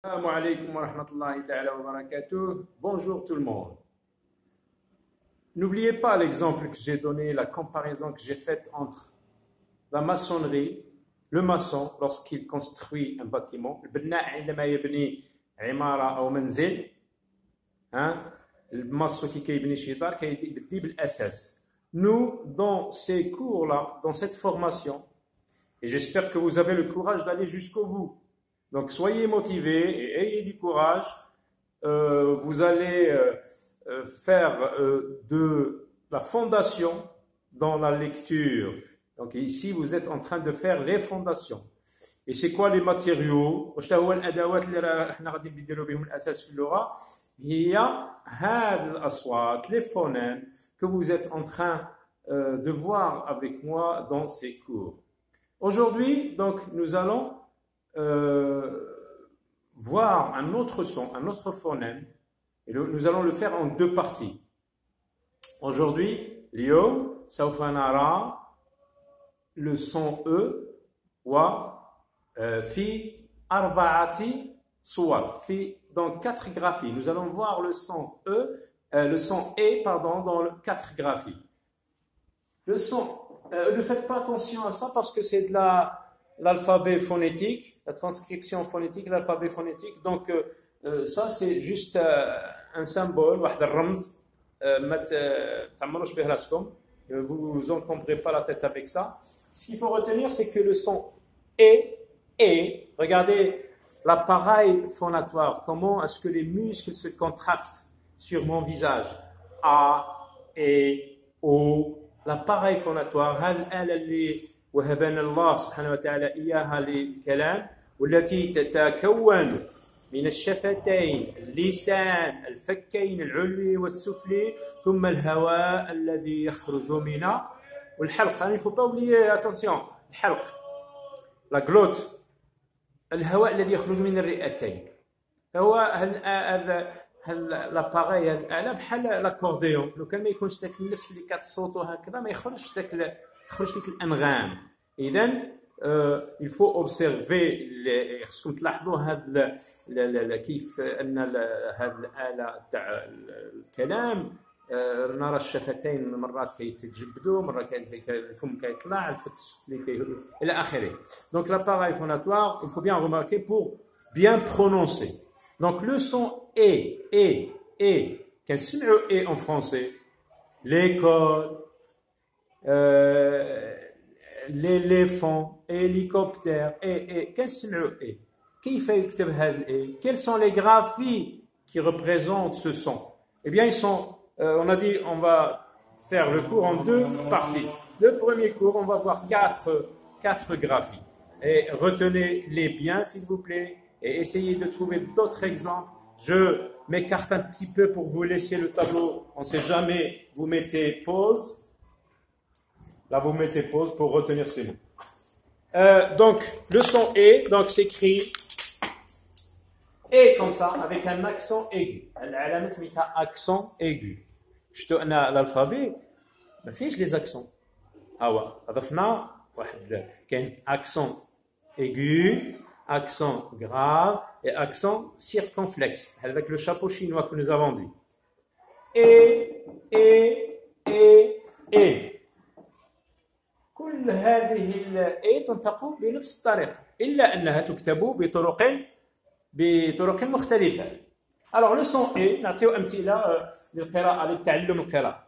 Assalamu alaikum wa rahmatullahi ta'ala wa barakatuh. Bonjour tout le monde. N'oubliez pas l'exemple que j'ai donné, la comparaison que j'ai faite entre la maçonnerie, le maçon lorsqu'il construit un bâtiment, le maçon qui يبني شي دار كيبدي بالاساس. Nous, dans ces cours-là, dans cette formation, et j'espère que vous avez le courage d'aller jusqu'au bout. Donc, soyez motivés et ayez du courage. Vous allez faire de la fondation dans la lecture. Donc, ici, vous êtes en train de faire les fondations. Et c'est quoi les matériaux? Il y a les phonèmes que vous êtes en train de voir avec moi dans ces cours. Aujourd'hui, donc, nous allons voir un autre son, un autre phonème, et nous allons le faire en deux parties. Aujourd'hui, اليوم سوف نرى le son E في أربعة صور dans quatre graphies. Nous allons voir le son E pardon, dans quatre graphies. Le son, ne faites pas attention à ça parce que c'est de l'alphabet phonétique, la transcription phonétique, l'alphabet phonétique. Donc, ça, c'est juste un symbole, vous encombrez pas la tête avec ça. Ce qu'il faut retenir, c'est que le son et, regardez l'appareil phonatoire, comment est-ce que les muscles se contractent sur mon visage. A, E, O, l'appareil phonatoire, وهبنا الله سبحانه وتعالى إياها للكلام والتي تتكون من الشفتين اللسان الفكين العلوي والسفلي ثم الهواء الذي يخرج من والحلق. Il ne faut pas oublier, attention, الحلق, la glotte, الهواء الذي يخرج من الرئتين. هو l'appareil هذا بحال لاكورديون، لو كان ما يكونش داك النفس اللي كتصوتو هكذا ما يخرجش داك تخرج لك الانغام. اذا il faut observer خصكم تلاحظوا هذا كيف ان هذه الاله تاع الكلام، نرى الشفتين مرات كيتجبدوا، مرات الفم كيطلع، الفك السفلي كيهرب الى اخره. Donc l'appareil phonatoire, il faut bien remarquer pour bien prononcer. Donc le son et كنسمعوا et en français, l'école, l'éléphant, hélicoptère, et كنسمعوا et. كيف يكتب هذا et? Quelles sont les graphies qui représentent ce son? Eh bien, ils sont, on a dit, on va faire le cours en deux parties. Le premier cours, on va voir quatre graphies. Et retenez-les bien, s'il vous plaît, et essayez de trouver d'autres exemples. Je m'écarte un petit peu pour vous laisser le tableau. On ne sait jamais, vous mettez pause. Là, vous mettez pause pour retenir ces mots. Donc, le son et, donc s'écrit et comme ça, avec un accent aigu. العلامة سميتها accent aigu. شفتوا أن l'alphabet ما فيش les accents. هوا أضفنا واحد كاين accent aigu, accent grave et accent circonflexe, avec le chapeau chinois que nous avons dit. Et. كل هذه الإيه تنطق بنفس الطريقة، إلا أنها تكتب بطرق مختلفة. Alors le son إيه نعطيو أمثلة للقراءة، للتعلم القراءة.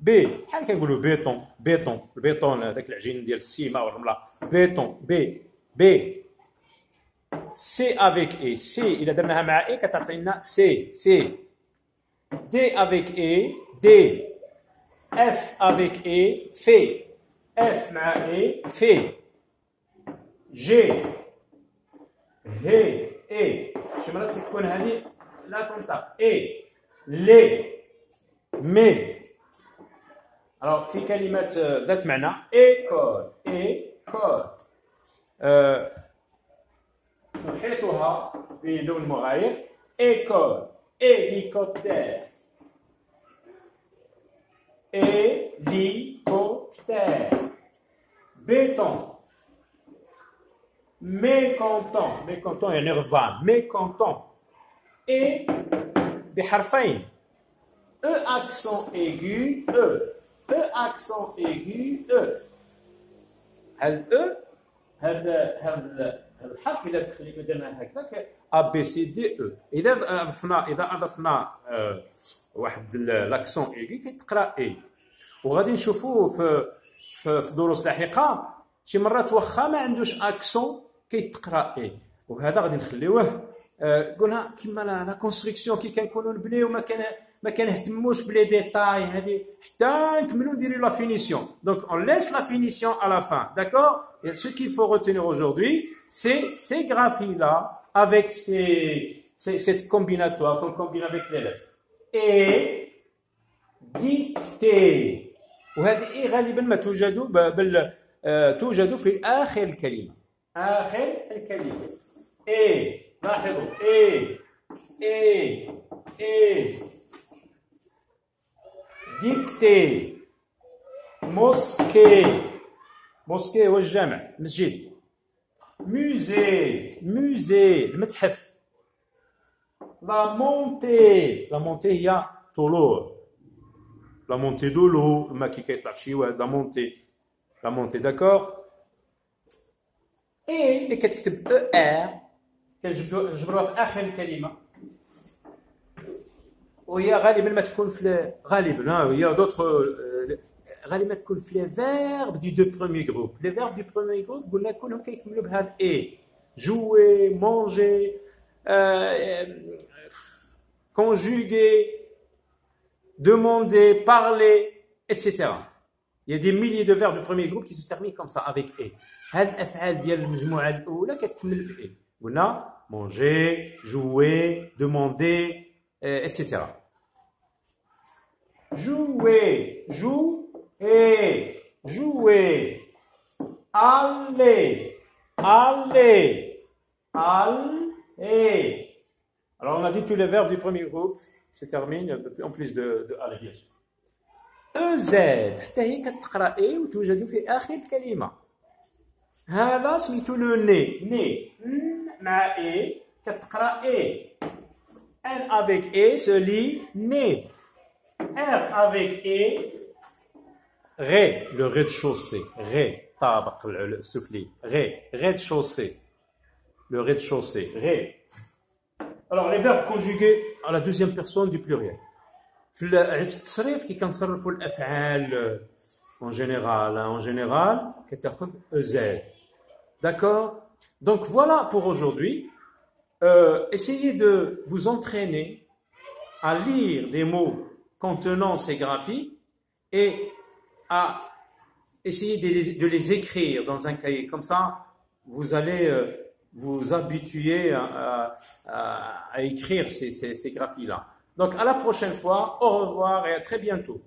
بحال كنقولوا البيطون هذاك العجين ديال السيمة والرملة، بيطون B. C avec E. C إذا درناها مع E كتعطينا C. D avec E. D. F avec E. F. F مع E. F. G. H. E. شي مرات تكون هذه لا تنطق. E. لي. مي. Alors في كلمات ذات معنى école. نحيطها بلون مغاير. école, hélicoptère, hélicoptère, béton, mécontent, mécontent يعني غضبان, mécontent. Et بحرفين E accent aigu E E accent aigu E هل E هذا الحرف إذا درنا هكذا A B C D E إذا أضفنا واحد l'accent aigu كيتقرا E وغادي نشوفوه في دروس لاحقة شي مرات واخا ما عندوش اكسون كيتقرا اي وهذا غادي نخليوه قلنا كيما لا كونستركسيون كي كنكونوا نبنيو ما كنهتموش بلي ديتاي هذه حتى نكملوا نديروا لا فينيسيون دونك اون ليس لا فينيسيون à la fin d'accord et ce qu'il faut retenir aujourd'hui c'est ces graphies là avec cette combinatoire qu'on combine avec les lettres et dictée وهذه إيه غالبا ما توجد توجد في آخر الكلمة آخر الكلمة إيه لاحظوا إيه ديكتي موسكي هو الجامع مسجد موزي المتحف لا مونتي هي طلوع la montée de l'eau, le maquis qui est la montée, d'accord? Et les كتكتب ER كنجبروها في آخر الكلمة وهي غالبا ما تكون في غالبا هي d'autres غالبا تكون في les verbes du deux premiers groupes. Les verbes du premier groupe قلنا كلهم كيكملوا بهذا et jouer, manger, conjuguer demander, parler, etc. Il y a des milliers de verbes du premier groupe qui se terminent comme ça, avec « et ». هاد الأفعال ديال المجموعة الأولى كتكمل ب « et ». قلنا manger, jouer, demander, etc. Jouer, jouer, aller. Alors on a dit tous les verbes du premier groupe se termine en plus de aller bien sûr. EZ حتى هي كتقرا اي وتوجد في اخر الكلمه. هذا سميتو لو ني مع اي كتقرا اي. ان avec اي se lit né. R avec اي ري le rez-de-chaussée ري طابق السفلي rez-de-chaussée le rez-de-chaussée ré. Alors, les verbes conjugués à la deuxième personne du pluriel. في التصريف كي كنصرفوا الأفعال en général كتاخذ EZ. D'accord? Donc voilà pour aujourd'hui. Essayez de vous entraîner à lire des mots contenant ces graphies et à essayer de les écrire dans un cahier. Comme ça, vous allez vous habituer à écrire ces graphies-là. Donc, à la prochaine fois, au revoir et à très bientôt.